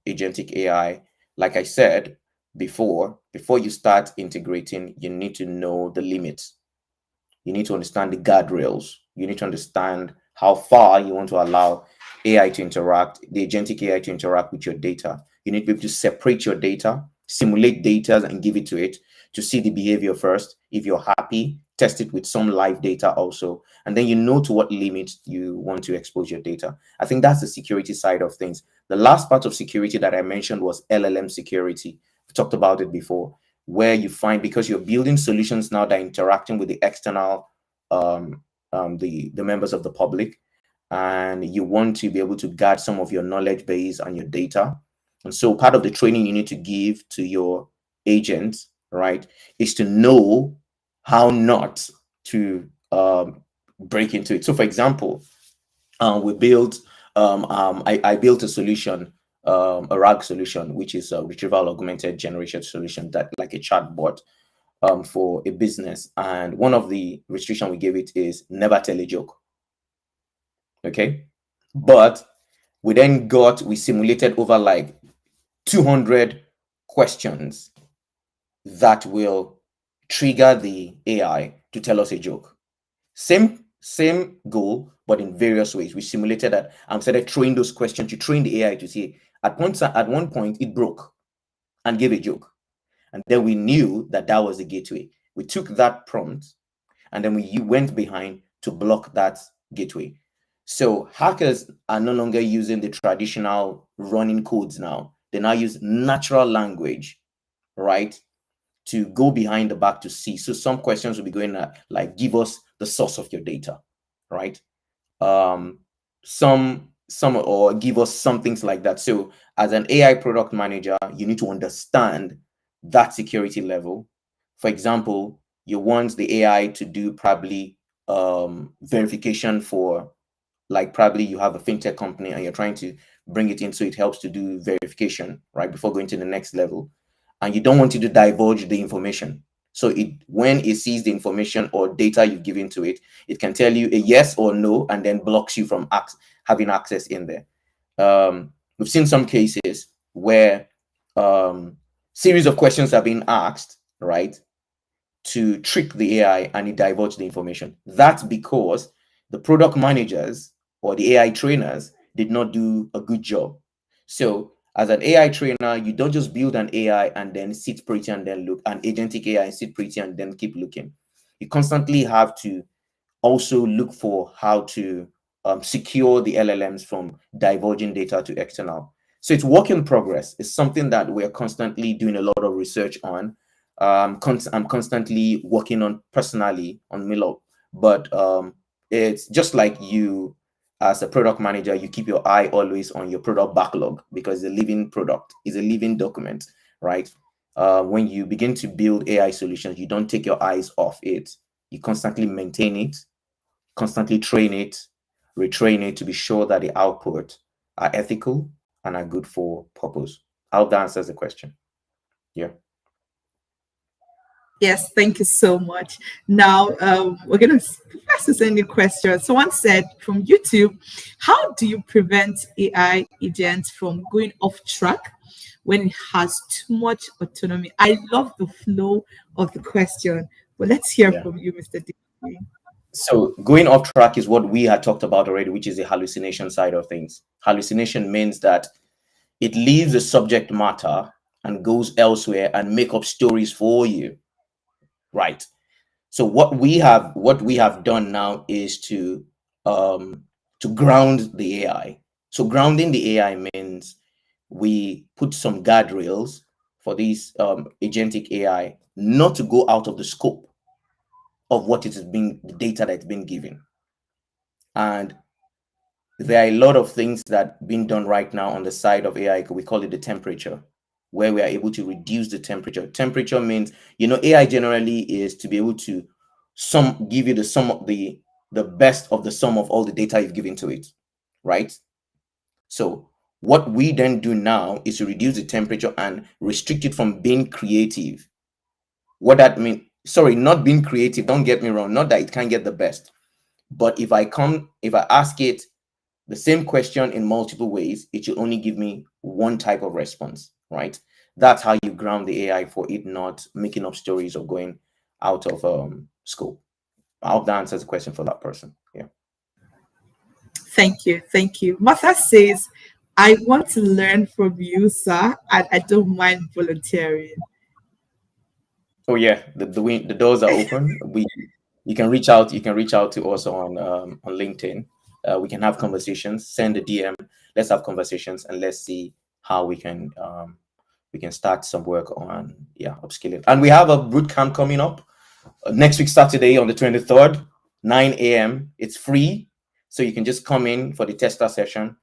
agentic AI, like I said before you start integrating, you need to know the limits. You need to understand the guardrails. You need to understand how far you want to allow AI to interact, the agentic AI to interact with your data. You need to be able to separate your data, simulate data, and give it to it to see the behavior first. If you're happy, test it with some live data also. And then you know to what limits you want to expose your data. I think that's the security side of things. The last part of security that I mentioned was LLM security. We talked about it before, where you find, because you're building solutions now that are interacting with the external the members of the public, and you want to be able to guard some of your knowledge base and your data. And so part of the training you need to give to your agents, right, is to know how not to break into it. So for example, we built I built a solution, a RAG solution, which is a retrieval augmented generation solution, that like a chatbot for a business. And one of the restriction we gave it is never tell a joke. Okay. But we simulated over like 200 questions that will trigger the AI to tell us a joke. Same goal, but in various ways. We simulated that and started throwing those questions to train the AI to see. At one point it broke and gave a joke. And then we knew that that was the gateway. We took that prompt and then we went behind to block that gateway. So hackers are no longer using the traditional running codes now. They now use natural language, right, to go behind the back to see. So some questions will be going like, give us the source of your data, right? um, some or give us some things like that. So as an AI product manager, you need to understand that security level. For example, you want the AI to do probably verification for, like, probably you have a fintech company and you're trying to bring it in so it helps to do verification right before going to the next level, and you don't want it to divulge the information. So it, when it sees the information or data you've given to it, it can tell you a yes or no and then blocks you from having access in there. We've seen some cases where series of questions are being asked, right, to trick the AI and it divulge the information. That's because the product managers or the AI trainers did not do a good job. So as an AI trainer, you don't just build an AI and then sit pretty and then look, an agentic AI and sit pretty and then keep looking. You constantly have to also look for how to secure the LLMs from divulging data to external. So it's work in progress. It's something that we're constantly doing a lot of research on. I'm constantly working on personally on Milo, but it's just like you as a product manager, you keep your eye always on your product backlog because it's a living product, is a living document, right? When you begin to build AI solutions, you don't take your eyes off it. You constantly maintain it, constantly train it, retrain it to be sure that the output are ethical and are good for purpose. I hope that answers the question. Yeah. Yes, thank you so much. Now, we're going to ask us any question. Someone said from YouTube, how do you prevent AI agents from going off track when it has too much autonomy? I love the flow of the question, but let's hear Yeah. from you, Mr. D. So going off track is what we had talked about already, which is the hallucination side of things. Hallucination means that it leaves the subject matter and goes elsewhere and make up stories for you, right? So what we have done now is to ground the AI. So grounding the AI means we put some guardrails for these agentic AI not to go out of the scope of what it is being, the data that's been given. And there are a lot of things that being done right now on the side of AI. We call it the temperature, where we are able to reduce the temperature. Temperature means, AI generally is to be able to give you the sum of the best of the sum of all the data you've given to it, right? So what we then do now is to reduce the temperature and restrict it from being creative. What that means, sorry, not being creative, don't get me wrong, not that it can't get the best, but if I ask it the same question in multiple ways, it should only give me one type of response, right? That's how you ground the AI for it not making up stories or going out of scope. I hope that answers the question for that person. Yeah. Thank you. Thank you. Martha says, I want to learn from you, sir, and I don't mind volunteering. Oh yeah, the doors are open. You can reach out. You can reach out to us on LinkedIn. We can have conversations. Send a DM. Let's have conversations and let's see how we can start some work on, yeah, upskilling. And we have a boot camp coming up next week, Saturday on the 23rd, 9 a.m. It's free, so you can just come in for the tester session.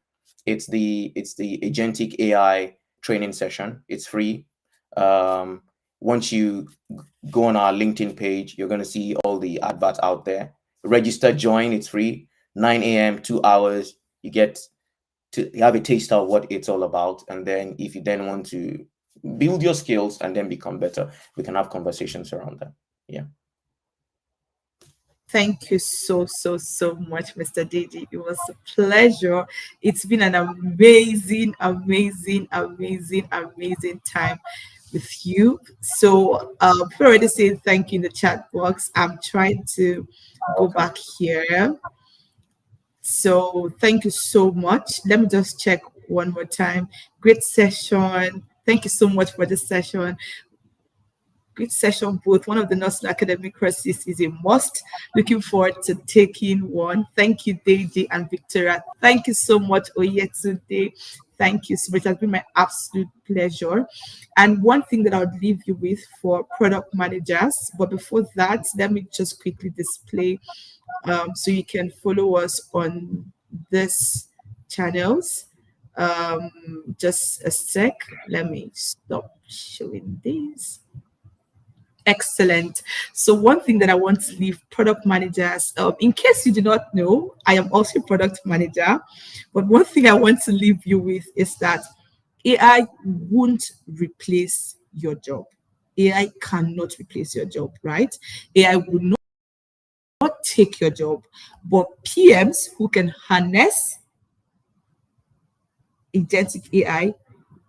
It's the agentic AI training session. It's free. Once you go on our LinkedIn page, you're going to see all the adverts out there. Register, join. It's free. 9 a.m., 2 hours. You get to have a taste of what it's all about. And then if you then want to build your skills and then become better, we can have conversations around that. Yeah. Thank you so, so, so much, Mr. Didi. It was a pleasure. It's been an amazing, amazing, amazing, amazing time with you. So, before I already say thank you in the chat box, I'm trying to go Welcome. back here. So, thank you so much. Let me just check one more time. Great session. Thank you so much for this session. Good session both. One of the nursing academic courses is a must. Looking forward to taking one. Thank you, Deji and Victoria. Thank you so much, Oyetunde. Thank you so much. It has been my absolute pleasure. And one thing that I would leave you with for product managers, but before that, let me just quickly display So you can follow us on this channels. Just a sec. Let me stop showing this. Excellent. So one thing that I want to leave product managers, in case you do not know, I am also a product manager. But one thing I want to leave you with is that AI won't replace your job. AI cannot replace your job, right? AI will not take your job, but PMs who can harness agentic AI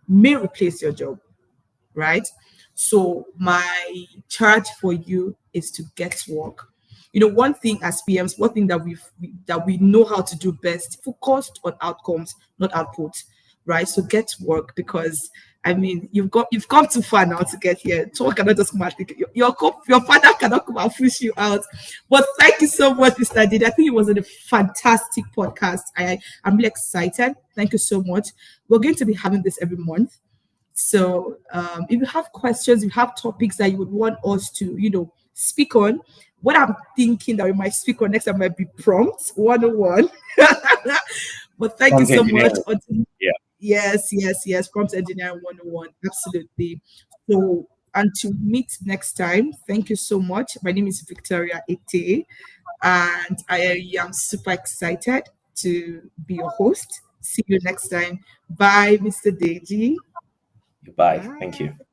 may replace your job, right? So my charge for you is to get to work. One thing as PMs, one thing that we know how to do best, focused on outcomes, not output, right? So get to work, because I mean you've come too far now to get here. Talk cannot just come and take your father cannot come and push you out. But thank you so much, Mr. Didi. I think it was a fantastic podcast. I'm really excited. Thank you so much. We're going to be having this every month. So if you have questions, if you have topics that you would want us to, speak on, what I'm thinking that we might speak on next time might be prompt 101. But thank you Prompt so much. engineering. Yeah. Yes, yes, yes. Prompt engineering 101. Absolutely. So until meet next time, thank you so much. My name is Victoria Ete, and I am super excited to be your host. See you next time. Bye, Mr. Deji. Bye. Thank Bye. you.